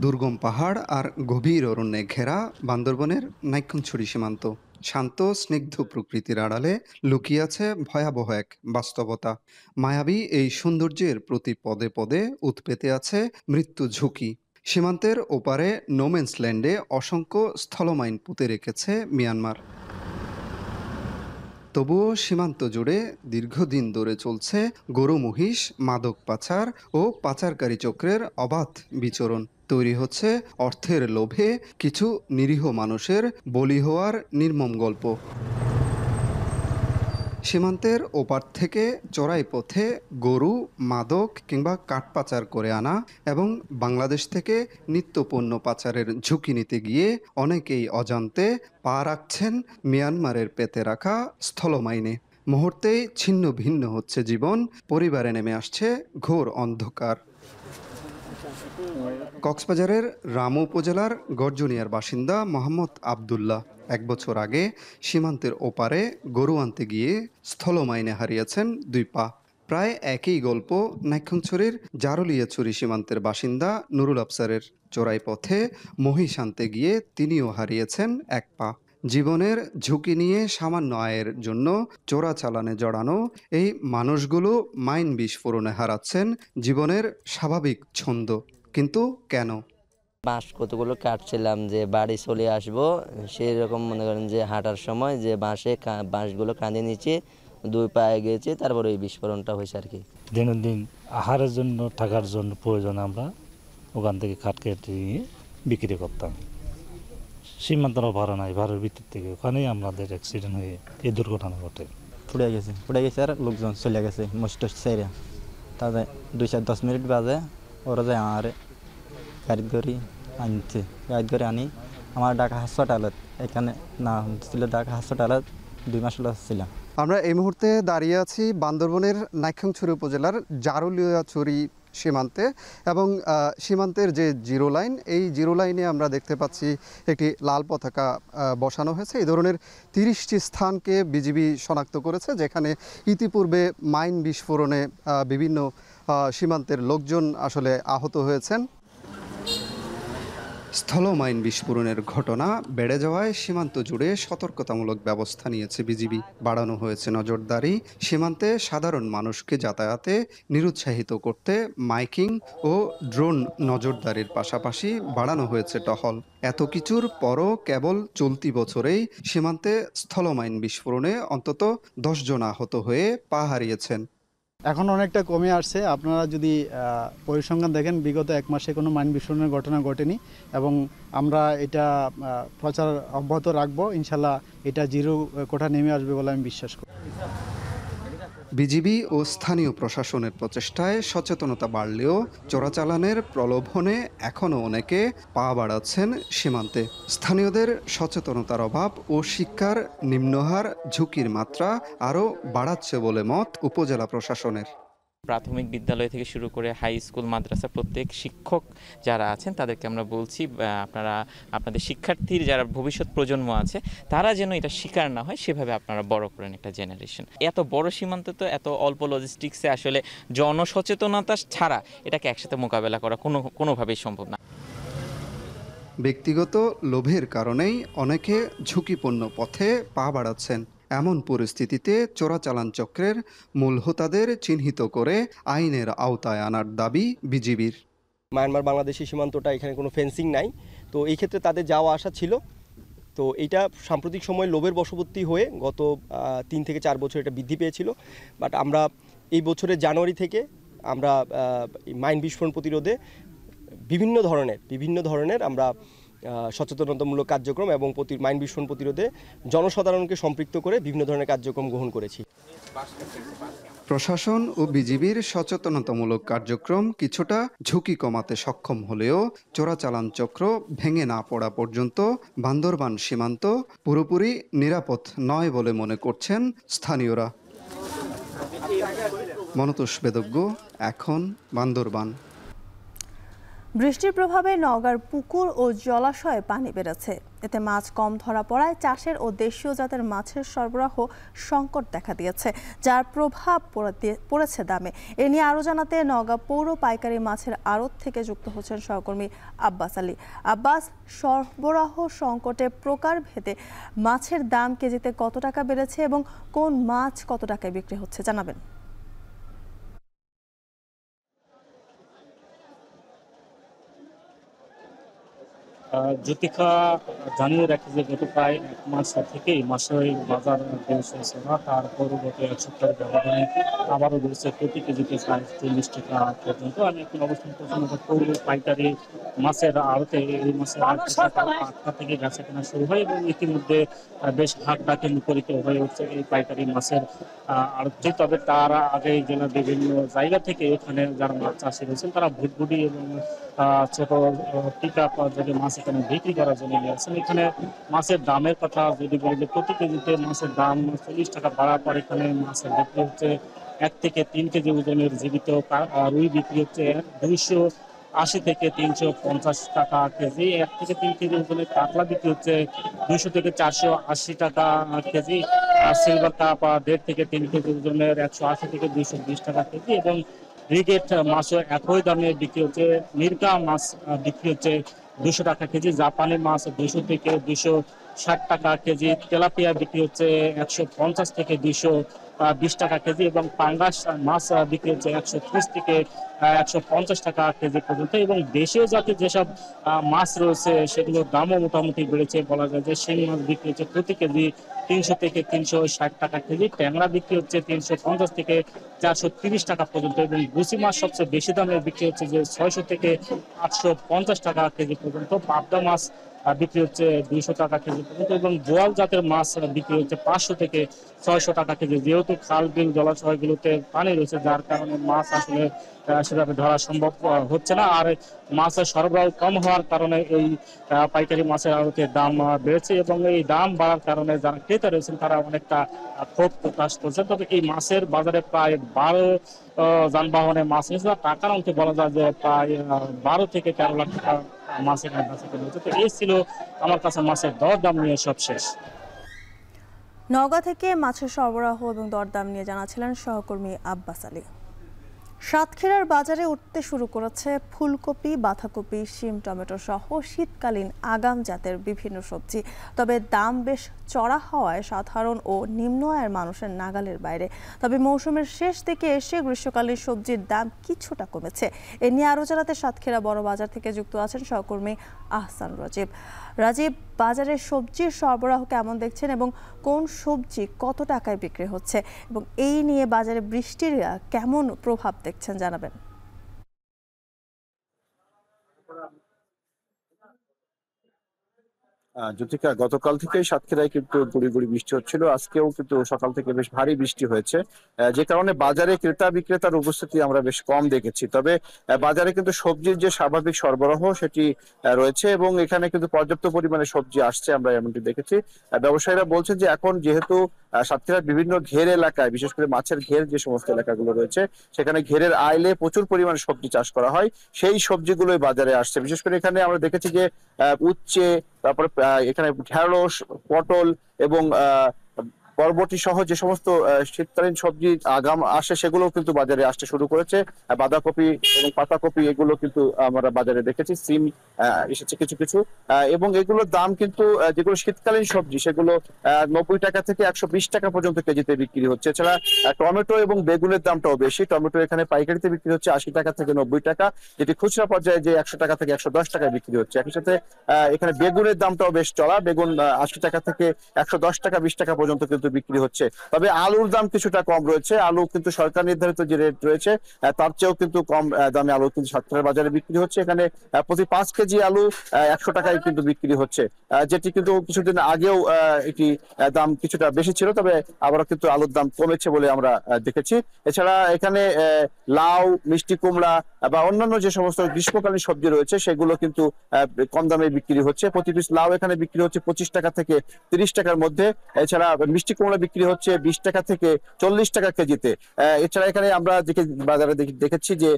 দুর্গম পাহাড় আর গভীর অরণ্যে ঘেরা বান্দরবনের নাইক্ষ্যংছড়ি সীমান্ত। শান্ত স্নিগ্ধ প্রকৃতির আড়ালে লুকিয়ে আছে ভয়াবহ এক বাস্তবতা। মায়াবী এই সৌন্দর্যের প্রতি পদে পদে উৎপেতে আছে মৃত্যু ঝুঁকি। সীমান্তের ওপারে নোম্যান্স ল্যান্ডে অসংখ্য স্থলমাইন পুঁতে রেখেছে মিয়ানমার। তবুও সীমান্ত জুড়ে দীর্ঘদিন ধরে চলছে গরু মহিষ, মাদক পাচার ও পাচারকারী চক্রের অবাধ বিচরণ। তৈরি হচ্ছে অর্থের লোভে কিছু নিরীহ মানুষের বলি হওয়ার নির্মম গল্প। সীমান্তের ওপার থেকে চোরাই পথে গরু, মাদক কিংবা কাঠ পাচার করে আনা এবং বাংলাদেশ থেকে নিত্যপণ্য পাচারের ঝুঁকি নিতে গিয়ে অনেকেই অজান্তে পা রাখছেন মিয়ানমারের পেতে রাখা স্থলমাইনে। মুহূর্তেই ছিন্ন ভিন্ন হচ্ছে জীবন, পরিবারে নেমে আসছে ঘোর অন্ধকার। কক্সবাজারের রামু উপজেলার গর্জনিয়ার বাসিন্দা মোহাম্মদ আবদুল্লাহ 1 বছর আগে সীমান্তের ওপারে গরু আনতে গিয়ে স্থলমাইনে হারিয়েছেন 2 পা। প্রায় একই গল্প নাইক্ষ্যংছড়ির জারুলিয়াছড়ি সীমান্তের বাসিন্দা নুরুল আফসারের। চোরাই পথে মহিষ আনতে গিয়ে তিনিও হারিয়েছেন 1 পা। জীবনের ঝুঁকি নিয়ে সামান্য আয়ের জন্য চোরাচালানে জড়ানো এই মানুষগুলো মাইন বিস্ফোরণে হারাচ্ছেন জীবনের স্বাভাবিক ছন্দ। কিন্তু কেন? বাঁশ কতগুলো কাটছিলাম যে বাড়ি চলে আসব, সেই রকম মনে করেন যে হাঁটার সময় যে বাঁশগুলো কাঁধে নিচে 2 পায়ে গিয়েছে, তারপরে এই বিস্ফোরণটা হয়েছে আর কি। দৈনন্দিন আহারের জন্য, টাকার জন্য প্রয়োজন আমরা ওখান থেকে কাঠ কেটে নিয়ে বিক্রি করতাম। সীমান্তর ভাড়া নাই, ভাড়ার ভিতর থেকে ওখানেই আমাদের অ্যাক্সিডেন্ট হয়ে এই দুর্ঘটনা ঘটে। ফুটে গেছে আর লোকজন চলে গেছে মস্ত সেরে। তাদের 2-10 মিনিট বাজে ওরা যায় আমার গাড়ি ধরে আনছে, গাড়ি ধরে আনি আমার ঢাকা হাসপাতালত, এখানে না ছিল ঢাকা হাসপাতালত 2 মাস ছিলাম। আমরা এই মুহূর্তে দাঁড়িয়ে আছি বান্দরবনের নাইক্ষ্যংছড়ি উপজেলার জারুলিয়াছড়ি সীমান্তে, এবং সীমান্তের যে জিরো লাইন, এই জিরো লাইনে আমরা দেখতে পাচ্ছি একটি লাল পতাকা বসানো হয়েছে। এই ধরনের 30টি স্থানকে বিজিবি শনাক্ত করেছে, যেখানে ইতিপূর্বে মাইন বিস্ফোরণে বিভিন্ন সীমান্তের লোকজন আসলে আহত হয়েছেন। স্থল মাইন বিস্ফোরণের ঘটনা বেড়ে যাওয়ায় সীমান্ত জুড়ে সতর্কতামূলক ব্যবস্থা নিয়েছে বিজিবি। বাড়ানো হয়েছে নজরদারি, সীমান্তে সাধারণ মানুষকে যাতায়াতে নিরুৎসাহিত করতে মাইকিং ও ড্রোন নজরদারির পাশাপাশি বাড়ানো হয়েছে টহল। এত কিছুর পরও কেবল চলতি বছরেই সীমান্তে স্থল মাইন বিস্ফোরণে অন্তত 10 জন আহত হয়ে পা হারিয়েছেন। এখন অনেকটা কমে আসছে। আপনারা যদি পরিসংখ্যান দেখেন, বিগত 1 মাসে কোনো মাইন বিস্ফোরণের ঘটনা ঘটেনি, এবং আমরা এটা প্রচার অব্যাহত রাখবো। ইনশাল্লাহ এটা জিরো কোঠা নেমে আসবে বলে আমি বিশ্বাস করি। বিজিবি ও স্থানীয় প্রশাসনের প্রচেষ্টায় সচেতনতা বাড়লেও চোরাচালানের প্রলোভনে এখনও অনেকে পা বাড়াচ্ছেন সীমান্তে। স্থানীয়দের সচেতনতার অভাব ও শিক্ষার নিম্নহার ঝুঁকির মাত্রা আরও বাড়াচ্ছে বলে মত উপজেলা প্রশাসনের। প্রাথমিক বিদ্যালয় থেকে শুরু করে হাই স্কুল, মাদ্রাসা, প্রত্যেক শিক্ষক যারা আছেন তাদেরকে আমরা বলছি, আপনারা আপনাদের শিক্ষার্থীর যারা ভবিষ্যৎ প্রজন্ম আছে তারা যেন এটা শিকার না হয়, সেভাবে আপনারা বড় করেন একটা জেনারেশন। এত বড় সীমান্ত তো এত অল্প লজিস্টিক্সে আসলে জনসচেতনতা ছাড়া এটাকে একসাথে মোকাবেলা করা কোনোভাবেই সম্ভব না। ব্যক্তিগত লোভের কারণেই অনেকে ঝুঁকিপূর্ণ পথে পা বাড়াচ্ছেন। এমন পরিস্থিতিতে চোরাচালান চক্রের মূল হোতাদের চিহ্নিত করে আইনের আওতায় আনার দাবি বিজিবির। মায়ানমার বাংলাদেশি সীমান্তটা, এখানে কোনো ফেন্সিং নাই, তো এই ক্ষেত্রে তাদের যাওয়া আসা ছিল। তো এইটা সাম্প্রতিক সময় লোভের বশবর্তী হয়ে গত 3 থেকে 4 বছর এটা বৃদ্ধি পেয়েছিল। বাট আমরা এই বছরের জানুয়ারি থেকে আমরা মাইন বিস্ফোরণ প্রতিরোধে বিভিন্ন ধরনের আমরা সচেতনতামূলক কার্যক্রম এবং মাইন বিস্ফোরণ প্রতিরোধে জনসাধারণকে সম্পৃক্ত করে বিভিন্ন ধরনের কার্যক্রম গ্রহণ করেছি। প্রশাসন ও বিজিবির সচেতনতামূলক কার্যক্রম কিছুটা ঝুঁকি কমাতে সক্ষম হলেও চোরাচালান চক্র ভেঙে না পড়া পর্যন্ত বান্দরবান সীমান্ত পুরোপুরি নিরাপদ নয় বলে মনে করছেন স্থানীয়রা। মনতোষ বেদজ্ঞ, এখন বান্দরবান। বৃষ্টির প্রভাবে নওগাঁর পুকুর ও জলাশয়ে পানি বেড়েছে। এতে মাছ কম ধরা পড়ায় চাষের ও দেশীয় জাতের মাছের সরবরাহ সংকট দেখা দিয়েছে, যার প্রভাব পড়েছে দামে। এ নিয়ে আরও জানাতে নওগাঁ পৌর পাইকারি মাছের আড়ত থেকে যুক্ত হচ্ছেন সহকর্মী আব্বাস আলী। আব্বাস, সরবরাহ সংকটে প্রকারভেদে মাছের দাম কেজিতে কত টাকা বেড়েছে এবং কোন মাছ কত টাকায় বিক্রি হচ্ছে জানাবেন। জ্যোতিকা জানিয়ে রাখি যে গত প্রায় 1 মাস থেকেই মাছের বাজার বেড়েছে না, তারপর গত 1 সপ্তাহের ব্যবধানে আবারও বেড়েছে প্রতি কেজিতে প্রায় 40 টাকা পর্যন্ত। আমি এখন অবস্থান করছি পৌর পাইকারি মাছের আড়তে। এই মাছের আটটা থেকে বেচা কেনা শুরু হয় এবং ইতিমধ্যে বেশ হাট ডাকে মুখরিত হয়ে উঠছে এই পাইকারি মাছের আড়তটি। তবে তার আগে জেলার বিভিন্ন জায়গা থেকে এখানে যারা মাছ চাষি রয়েছেন তারা ভুটভুটি এবং ছোট টিকা যদি মাছ এখানে বিক্রি করার জন্য নিয়ে আসছেন। এখানে মাছের দামের কথা যদি বলি যে প্রতি কেজিতে মাছের দাম 40 টাকা বাড়ার পর এখানে মাছের বিক্রি হচ্ছে 1 থেকে 3 কেজি ওজনের জীবিত রুই বিক্রি হচ্ছে 280 থেকে 350 টাকা কেজি। 1 থেকে 3 কেজি ওজনের কাতলা বিক্রি হচ্ছে 200 থেকে 480 টাকা কেজি। আর সিলভার কাপ 1.5 থেকে 3 কেজি ওজনের 180 থেকে 220 টাকা কেজি এবং ব্রিগেড মাছও একই দামে বিক্রি হচ্ছে। মির্কা মাছ বিক্রি হচ্ছে 200 টাকা কেজি। জাপানি মাছ 200 থেকে 260 টাকা কেজি। তেলাপিয়া বিক্রি হচ্ছে 150 থেকে 220 টাকা কেজি এবং পাঙ্গাস মাছ বিক্রি হচ্ছে 130 থেকে 150 টাকা কেজি পর্যন্ত। এবং দেশীয় জাতের যেসব মাছ রয়েছে সেগুলোর দামও মোটামুটি বেড়েছে বলা যায়। যে শিং মাছ বিক্রি হচ্ছে প্রতি কেজি 300 থেকে 360 টাকা কেজি। ট্যাংরা বিক্রি হচ্ছে 350 থেকে 430 টাকা পর্যন্ত এবং গুছি মাছ সবচেয়ে বেশি দামে বিক্রি হচ্ছে যে 600 থেকে 850 টাকা কেজি পর্যন্ত। পাবদা মাছ বিক্রি হচ্ছে 200 টাকা কেজি পর্যন্ত এবং বোয়াল জাতের মাছ বিক্রি হচ্ছে 500 থেকে 600 টাকা কেজি। যেহেতু খাল বিল জলাশয়গুলোতে পানি রয়েছে যার কারণে মাছ আসলে সেভাবে ধরা সম্ভব হচ্ছে না। আর মাছের সরবরাহ কম হওয়ার কারণে এই পাইকারি মাছের আড়তের দাম বেড়েছে এবং এই দাম বাড়ার কারণে যারা ক্রেতা রয়েছেন তারা অনেকটা ক্ষোভ প্রকাশ করছেন। তবে এই মাছের বাজারে প্রায় 12 যানবাহনে মাছ নিয়েছে। টাকার অঙ্কে বলা যায় যে প্রায় 12 থেকে 13 লাখ টাকা মাছ এখানে বেচা কেনা হচ্ছে। তো এই ছিল আমার কাছে মাছের দরদাম নিয়ে সবশেষ। নওগাঁ থেকে মাছের সরবরাহ এবং দরদাম নিয়ে জানাছিলেন সহকর্মী আব্বাস আলী। সাতক্ষীরার বাজারে উঠতে শুরু করেছে ফুলকপি, বাঁধাকপি, শিম, টমেটো সহ শীতকালীন আগাম জাতের বিভিন্ন সবজি। তবে দাম বেশ চড়া হওয়ায় সাধারণ ও নিম্ন আয়ের মানুষের নাগালের বাইরে। তবে মৌসুমের শেষ দিকে এসে গ্রীষ্মকালীন সবজির দাম কিছুটা কমেছে। এ নিয়ে আরও জানাতে সাতক্ষীরা বড় বাজার থেকে যুক্ত আছেন সহকর্মী আহসান রাজীব। রাজীব, বাজারে সবজির সরবরাহ কেমন দেখছেন এবং কোন সবজি কত টাকায় বিক্রি হচ্ছে এবং এই নিয়ে বাজারে বৃষ্টির কেমন প্রভাব দেখছেন জানাবেন। জ্যোতিকা, গতকাল থেকেই সাতক্ষীরায় কিন্তু গুড়ি গুড়ি বৃষ্টি হচ্ছিল। আজকেও কিন্তু সকাল থেকে বেশ ভারী বৃষ্টি হয়েছে, যে কারণে বাজারে ক্রেতা বিক্রেতার উপস্থিতি আমরা বেশ কম দেখেছি। তবে বাজারে কিন্তু সবজির যে স্বাভাবিক সরবরাহ সেটি রয়েছে এবং এখানে কিন্তু পর্যাপ্ত পরিমাণে সবজি আসছে, আমরা এমনটি দেখেছি। ব্যবসায়ীরা বলছেন যে এখন যেহেতু সাতক্ষীরার বিভিন্ন ঘের এলাকায়, বিশেষ করে মাছের ঘের যে সমস্ত এলাকাগুলো রয়েছে সেখানে ঘেরের আইলে প্রচুর পরিমাণে সবজি চাষ করা হয়, সেই সবজিগুলোই বাজারে আসছে। বিশেষ করে এখানে আমরা দেখেছি যে উচ্ছে, তারপরে এখানে ঢেঁড়স, পটল এবং বরবটি সহ যে সমস্ত শীতকালীন সবজি আগাম আসে সেগুলো কিন্তু বাজারে আসতে শুরু করেছে। বাঁধাকপি এবং পাতাকপি এগুলো কিন্তু আমরা বাজারে দেখেছি। সিম এসেছে কিছু কিছু এবং এগুলোর দাম কিন্তু যেগুলো শীতকালীন সবজি সেগুলো 90 টাকা থেকে 120 টাকা পর্যন্ত কেজিতে বিক্রি হচ্ছে। এছাড়া টমেটো এবং বেগুনের দামটাও বেশি। টমেটো এখানে পাইকারিতে বিক্রি হচ্ছে 80 টাকা থেকে 90 টাকা, যেটি খুচরা পর্যায়ে যে 100 টাকা থেকে 110 টাকায় বিক্রি হচ্ছে। একই সাথে এখানে বেগুনের দামটাও বেশ চড়া। বেগুন 80 টাকা থেকে 110 টাকা 20 টাকা পর্যন্ত কিন্তু বিক্রি হচ্ছে। তবে আলুর দাম কিছুটা কম রয়েছে। আলু কিন্তু সরকার নির্ধারিত যে রেট রয়েছে তার চেয়েও কিন্তু কম দামে আলু কিন্তু সাতক্ষীরার বাজারে বিক্রি হচ্ছে। এখানে প্রতি 5 কেজি আলু 100 টাকায় কিন্তু বিক্রি হচ্ছে, যেটি কিন্তু কিছুদিন আগেও এটি দাম কিছুটা বেশি ছিল, তবে আবারও কিন্তু আলুর দাম কমেছে বলে আমরা দেখেছি। এছাড়া এখানে লাউ, মিষ্টি কুমড়া বা অন্যান্য যে সমস্ত গ্রীষ্মকালীন সবজি রয়েছে সেগুলো কিন্তু কম দামে বিক্রি হচ্ছে। প্রতি পিস লাউ এখানে বিক্রি হচ্ছে 25 টাকা থেকে 30 টাকার মধ্যে। এছাড়া মিষ্টি কুমড়া বিক্রি হচ্ছে 20 টাকা থেকে 40 টাকা কেজিতে। এছাড়া এখানে আমরা বাজারে দেখেছি যে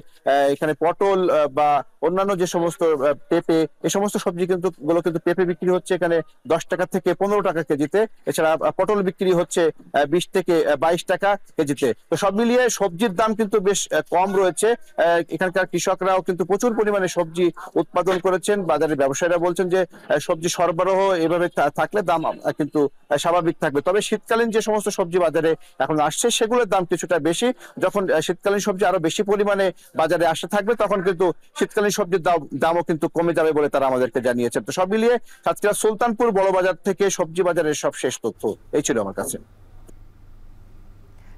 এখানে পটল বা অন্যান্য যে সমস্ত পেঁপে, এই সমস্ত সবজি কিন্তু পেঁপে বিক্রি হচ্ছে এখানে 10 টাকা থেকে 15 টাকা কেজিতে। এছাড়া পটল বিক্রি হচ্ছে 20 থেকে 22 টাকা কেজিতে। তো সব মিলিয়ে সবজির দাম কিন্তু বেশ কম রয়েছে। এখানকার কৃষকরাও কিন্তু প্রচুর পরিমাণে সবজি উৎপাদন করেছেন। বাজারের ব্যবসায়ীরা বলছেন যে সবজি সরবরাহ এভাবে থাকলে দাম কিন্তু স্বাভাবিক থাকবে। তবে শীতকালীন যে সমস্ত সবজি বাজারে এখন আসছে সেগুলোর দাম কিছুটা বেশি। যখন শীতকালীন সবজি আরো বেশি পরিমাণে বাজারে আসতে থাকবে তখন কিন্তু শীতকালীন সবজির দামও কিন্তু কমে যাবে বলে তারা আমাদেরকে জানিয়েছেন। তো সব মিলিয়ে সাতক্ষীরা সুলতানপুর বড় বাজার থেকে সবজি বাজারের সব শেষ তথ্য এই ছিল আমার কাছে।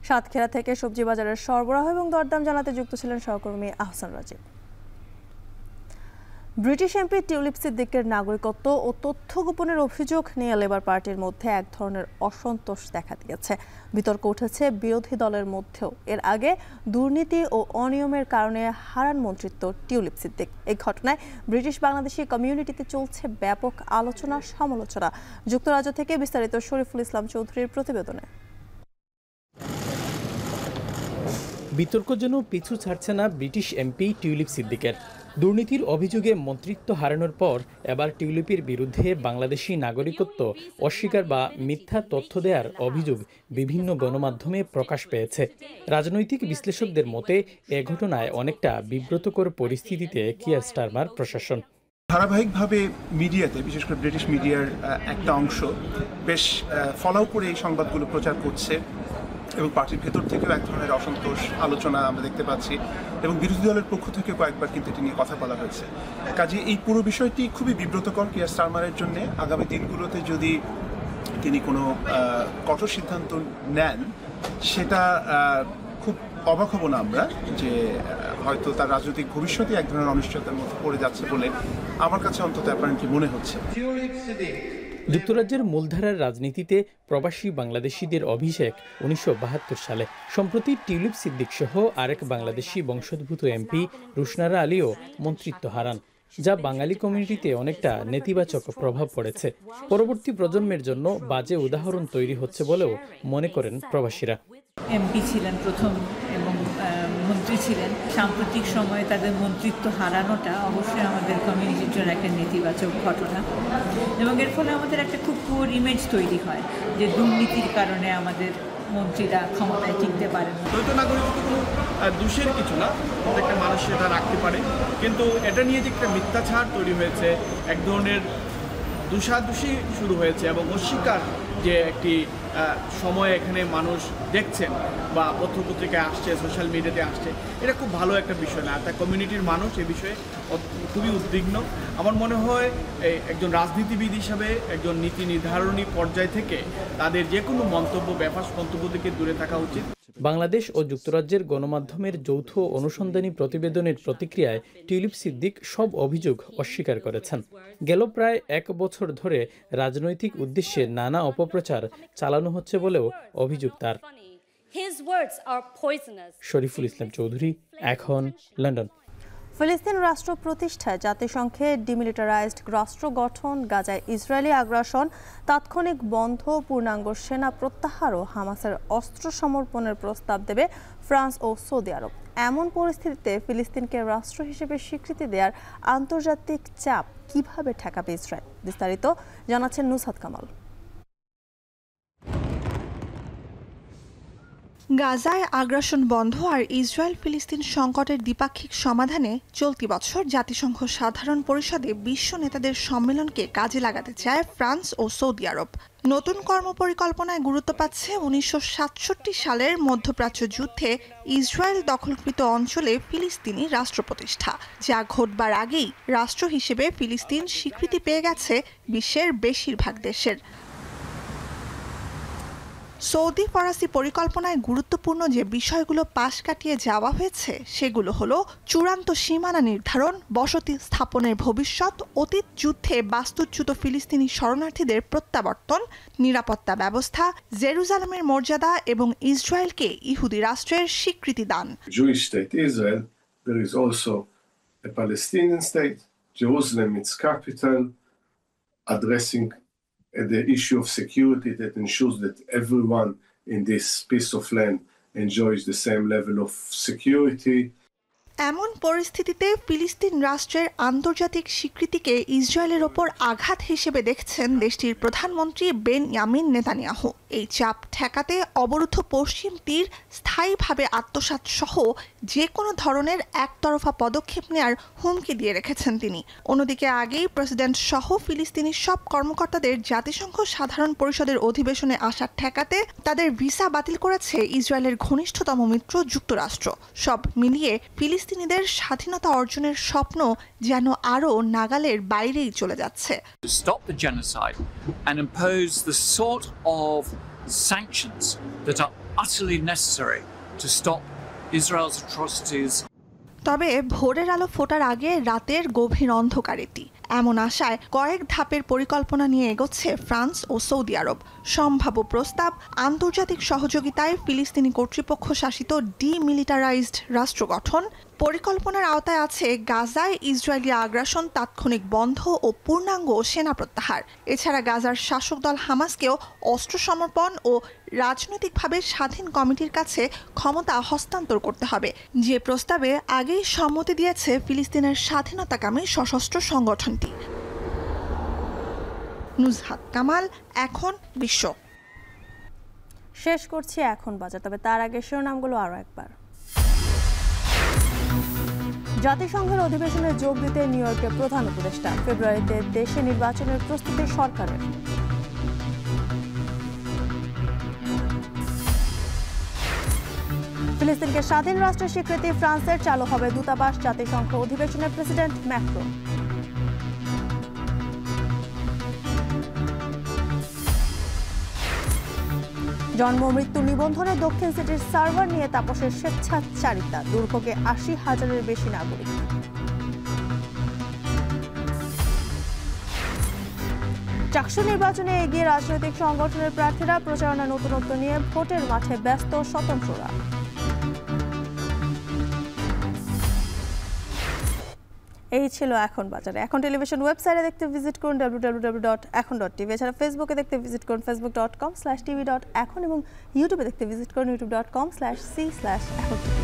সাতক্ষীরা থেকে সবজি বাজারের সরবরাহ এবং দরদাম জানাতে যুক্ত ছিলেন সহকর্মী Ahsan Rajib. British MP Tulip সিদ্দিকের নাগরিকত্ব ও তথ্য গোপনের অভিযোগ নিয়ে লেবার পার্টির মধ্যে এক ধরনের অসন্তোষ দেখা দিয়েছে। বিতর্ক উঠেছে বিরোধী দলের মধ্যেও। এর আগে দুর্নীতি ও অনিয়মের কারণে হারান মন্ত্রিত্ব টিউলিপ সিদ্দিক। এই ঘটনায় ব্রিটিশ বাংলাদেশি কমিউনিটিতে চলছে ব্যাপক আলোচনা সমালোচনা। যুক্তরাজ্য থেকে বিস্তারিত শরীফুল ইসলাম চৌধুরীর প্রতিবেদনে। বিতর্ক যেন পিছু ছাড়ছে না ব্রিটিশ এমপি টিউলিপ সিদ্দিকের। দুর্নীতির অভিযোগে মন্ত্রিত্ব হারানোর পর এবার টিউলিপের বিরুদ্ধে বাংলাদেশি নাগরিকত্ব অস্বীকার বা মিথ্যা তথ্য দেওয়ার অভিযোগ বিভিন্ন গণমাধ্যমে প্রকাশ পেয়েছে। রাজনৈতিক বিশ্লেষকদের মতে এ ঘটনায় অনেকটা বিব্রতকর পরিস্থিতিতে কিয়ার স্টারমার প্রশাসন। ধারাবাহিকভাবে মিডিয়াতে, বিশেষ করে ব্রিটিশ মিডিয়ার একটা অংশ বেশ ফলো করে এই সংবাদগুলো প্রচার করছে এবং পার্টির ভেতর থেকেও এক ধরনের অসন্তোষ আলোচনা আমরা দেখতে পাচ্ছি এবং বিরোধী দলের পক্ষ থেকে কয়েকবার কিন্তু এটি নিয়ে কথা বলা হয়েছে। কাজে এই পুরো বিষয়টি খুবই বিব্রতকর কিয়ার স্টারমারের জন্য। আগামী দিনগুলোতে যদি তিনি কোনো কঠোর সিদ্ধান্ত নেন সেটা খুব অবাক হব না আমরা যে হয়তো তার রাজনৈতিক ভবিষ্যতে এক ধরনের অনিশ্চয়তার মধ্যে পড়ে যাচ্ছে বলে আমার কাছে অন্তত অ্যাপারেন্টলি মনে হচ্ছে। যুক্তরাজ্যের মূলধারার রাজনীতিতে প্রবাসী বাংলাদেশিদের অভিষেক 1972 সালে। সম্প্রতি টিউলিপ সিদ্দিক সহ আরেক বাংলাদেশি বংশোদ্ভূত এমপি রুশনারা আলীও মন্ত্রিত্ব হারান, যা বাঙালি কমিউনিটিতে অনেকটা নেতিবাচক প্রভাব পড়েছে। পরবর্তী প্রজন্মের জন্য বাজে উদাহরণ তৈরি হচ্ছে বলেও মনে করেন প্রবাসীরা। এমপি ছিলেন প্রথম এবং মন্ত্রী ছিলেন। সাম্প্রতিক সময়ে তাদের মন্ত্রিত্ব হারানোটা অবশ্যই আমাদের কমিউনিটির জন্য একটা নেতিবাচক ঘটনা এবং এর ফলে আমাদের একটা খুব পুয়ার ইমেজ তৈরি হয় যে দুর্নীতির কারণে আমাদের মন্ত্রীরা ক্ষমতায় টিকতে পারেন। দ্বৈত নাগরিকত্ব কোনো দোষের কিছু না, প্রত্যেকটা মানুষ সেটা রাখতে পারে, কিন্তু এটা নিয়ে যে একটা মিথ্যাচার তৈরি হয়েছে, এক ধরনের দোষাদোষি শুরু হয়েছে এবং অস্বীকার যে একটি সময় এখানে মানুষ দেখছেন বা পত্রপত্রিকায় আসছে, সোশ্যাল মিডিয়াতে আসছে, এটা খুব ভালো একটা বিষয় না। তার কমিউনিটির মানুষ এ বিষয়ে খুবই উদ্বিগ্ন। আমার মনে হয় একজন রাজনীতিবিদ হিসাবে একজন নীতি নির্ধারণী পর্যায় থেকে তাদের যে কোনো মন্তব্য, ব্যাপার মন্তব্য থেকে দূরে থাকা উচিত। বাংলাদেশ ও যুক্তরাজ্যের গণমাধ্যমের যৌথ অনুসন্ধানী প্রতিবেদনের প্রতিক্রিয়ায় টিউলিপ সিদ্দিক সব অভিযোগ অস্বীকার করেছেন। গেল প্রায় 1 বছর ধরে রাজনৈতিক উদ্দেশ্যে নানা অপপ্রচার চালানো হচ্ছে বলেও অভিযোগ তার। শরীফুল ইসলাম চৌধুরী, এখন, লন্ডন। ফিলিস্তিন রাষ্ট্র প্রতিষ্ঠায় জাতিসংঘে ডিমিলিটারাইজড রাষ্ট্র গঠন, গাজায় ইসরায়েলি আগ্রাসন, তাৎক্ষণিক বন্ধ, পূর্ণাঙ্গ সেনা প্রত্যাহার ও হামাসের অস্ত্র সমর্পণের প্রস্তাব দেবে ফ্রান্স ও সৌদি আরব। এমন পরিস্থিতিতে ফিলিস্তিনকে রাষ্ট্র হিসেবে স্বীকৃতি দেওয়ার আন্তর্জাতিক চাপ কিভাবে ঠেকাবে ইসরায়েল? বিস্তারিত জানাচ্ছেন নুসহাত কামাল। গাজায় আগ্রাসন বন্ধ আর ইসরায়েল ফিলিস্তিন সংকটের দ্বিপাক্ষিক সমাধানে চলতি বছর জাতিসংঘ সাধারণ পরিষদে বিশ্ব নেতাদের সম্মেলনকে কাজে লাগাতে চায় ফ্রান্স ও সৌদি আরব। নতুন কর্মপরিকল্পনায় গুরুত্ব পাচ্ছে 1967 সালের মধ্যপ্রাচ্য যুদ্ধে ইসরায়েল দখলকৃত অঞ্চলে ফিলিস্তিনি রাষ্ট্র প্রতিষ্ঠা, যা ঘটবার আগেই রাষ্ট্র হিসেবে ফিলিস্তিন স্বীকৃতি পেয়ে গেছে বিশ্বের বেশিরভাগ দেশের। সৌদি ফরাসি পরিকল্পনায় গুরুত্বপূর্ণ যে বিষয়গুলো পাশ কাটিয়ে যাওয়া হয়েছে সেগুলো হলো চূড়ান্ত সীমানা নির্ধারণ, বসতি স্থাপনের ভবিষ্যৎ, অতীত যুদ্ধে বাস্তুচ্যুত ফিলিস্তিনি শরণার্থীদের প্রত্যাবর্তন, নিরাপত্তা ব্যবস্থা, জেরুজালেমের মর্যাদা এবং ইসরায়েলকে ইহুদি রাষ্ট্রের স্বীকৃতি দান। Jewish state Israel, there is also a Palestinian state, Jerusalem its capital, addressing the issue of security that ensures that everyone in this piece of land enjoys the same level of security. এমন পরিস্থিতিতে ফিলিস্তিন রাষ্ট্রের আন্তর্জাতিক স্বীকৃতিকে ইসরায়েলের ওপর আঘাত হিসেবে দেখছেন দেশটির প্রধানমন্ত্রী বেনয়ামিন নেতানিয়াহু। এই চাপ ঠেকাতে অবরুদ্ধ পশ্চিম তীর স্থায়ীভাবে আত্মসাৎ সহ যে কোনো ধরনের একতরফা পদক্ষেপ নেয়ার হুমকি দিয়ে রেখেছেন তিনি। অন্যদিকে আগেই প্রেসিডেন্ট সহ ফিলিস্তিনি সব কর্মকর্তাদের জাতিসংঘ সাধারণ পরিষদের অধিবেশনে আসা ঠেকাতে তাদের ভিসা বাতিল করেছে ইসরায়েলের ঘনিষ্ঠতম মিত্র যুক্তরাষ্ট্র। সব মিলিয়ে ফিলিস্তিনিদের স্বাধীনতা অর্জনের স্বপ্ন যেন আরও নাগালের বাইরেই চলে যাচ্ছে। Stop the genocide and impose the sort of sanctions that are utterly necessary to stop Israel's atrocities. তবে ভোরের আলো ফোটার আগে রাতের গভীর অন্ধকারেটি এমন আশায় কয়েক ধাপের পরিকল্পনা নিয়ে এগোচ্ছে ফ্রান্স ও সৌদি আরব। সম্ভাব্য প্রস্তাব, আন্তর্জাতিক সহযোগিতায় ফিলিস্তিনি কর্তৃপক্ষ শাসিত ডিমিলিটারাইজড রাষ্ট্র গঠন। পরিকল্পনার আওতায় আছে গাজায় ইসরায়েলি আগ্রাসন তাৎক্ষণিক বন্ধ ও পূর্ণাঙ্গ সেনা প্রত্যাহার। এছাড়া গাজার শাসক দল হামাসকেও অস্ত্র সমর্পণ ও রাজনৈতিকভাবে স্বাধীন কমিটির কাছে ক্ষমতা হস্তান্তর করতে হবে, যে প্রস্তাবে আগেই সম্মতি দিয়েছে ফিলিস্তিনের স্বাধীনতাকামী সশস্ত্র সংগঠনটি। নুজহাত কামাল, এখন বিশ্ব। শেষ করছি এখন বাজার, তবে তার আগে শিরোনামগুলো আরও একবার। জাতিসংঘের অধিবেশনে যোগ দিতে নিউ ইয়র্কে প্রধান উপদেষ্টা। ফেব্রুয়ারিতে দেশে নির্বাচনের প্রস্তুতি সরকারের। ফিলিস্তিনকে স্বাধীন রাষ্ট্রের স্বীকৃতি, ফ্রান্সের চালু হবে দূতাবাস। জাতিসংঘ অধিবেশনে প্রেসিডেন্ট ম্যাক্রো। জন্ম মৃত্যু নিবন্ধনে দক্ষিণ সিটির সার্ভার নিয়ে তাপসের স্বেচ্ছাচারিতা। দুর্ভোগে ৮০,০০০-এর বেশি নাগরিক। চাকসু নির্বাচনে এগিয়ে রাজনৈতিক সংগঠনের প্রার্থীরা। প্রচারণা নতুনত্ব নিয়ে ভোটের মাঠে ব্যস্ত স্বতন্ত্ররা। এই ছিল এখন বাজারে। এখন টেলিভিশন ওয়েবসাইটে দেখতে ভিজিট করুন www.ekon.tv। এছাড়া ফেসবুকে দেখতে ভিজিট করুন facebook.com/tv.ekon এবং ইউটিউবে দেখতে ভিজিট করুন youtube.com/c/ekon।